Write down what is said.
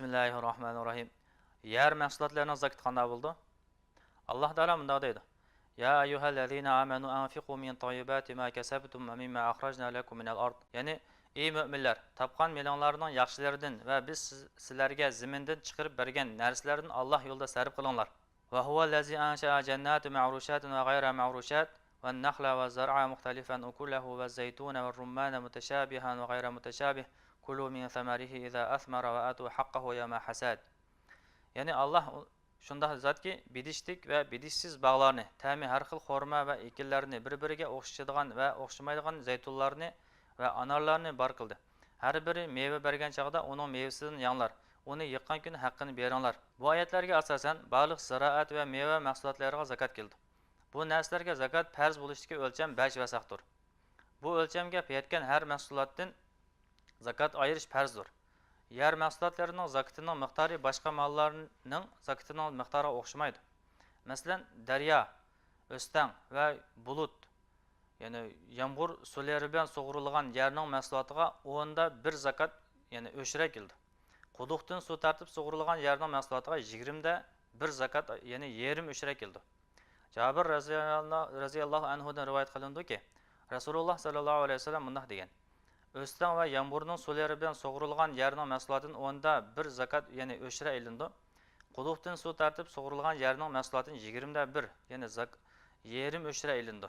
Bismillahirrahmanirrahim. Yer mahsulotlarning zakati qanday bo'ldi? Alloh taolo bunday deydi: Ya ayyuhallazina amanu anfiqu min tayyibati ma kasabtum va mimma akhrajna lakum minal ard. Ya'ni ey mu'minlar, topgan melinglarning yaxshilaridan va biz sizlarga zamindan chiqarib bergan narsalardan Alloh yo'lida sarf qilinglar. Va huvallazi ansha'a jannati ma'rushatin va ghayra ma'rushat va nakhla va zar'a mukhtalifan ukulahu va zaytuna va rummana mutashabihan va ghayra mutashabih. Kulu min thamarihi idza athmara va atu haqqahu yawma hasad. Ya'ni Alloh shunday zotki, bidishlik va bidishsiz bog'larni, ta'mi har xil xurmo va ekinlarni bir-biriga o'xshaydigan va o'xshamaydigan zaytunlarni va anorlarni bor qildi. Har biri meva bergan chaqda uning mevasidan yanglar, uni yiqqan kun haqqini beringlar. Bu oyatlarga asosan baliq, ziroat va meva mahsulotlariga zakat keldi. Bu narsalarga zakat farz bo'lishiga o'lcham 5 vasaqdir. Bu o'lchamga yetgan har mahsulotdan zakat ayirish farzdir. Yer mahsulotlarining zakatining miqdori boshqa mollarning zakatining miqdoriga o'xshamaydi. Masalan, daryo, o'stan va bulut, ya'ni yomg'ir suvlari bilan sug'urilgan yerning mahsulotiga 10da 1 zakat, ya'ni o'shra keldi. Quduqdan suv tartib sug'urilgan yerning mahsulotiga 20da 1 zakat, ya'ni yerim o'shra keldi. Jabir raziyallohu anhu dan rivoyat qilindiki, Rasululloh sallallohu alayhi vasallam bunday degan: O'stan va yomg'irning suvlari bilan sug'urilgan yerning mahsulotining 10da 1 zakat, ya'ni o'shra ilindi. Quduqdan suv tartib sug'urilgan yerning mahsulotining 20da 1, ya'ni yerim o'shra ilindi.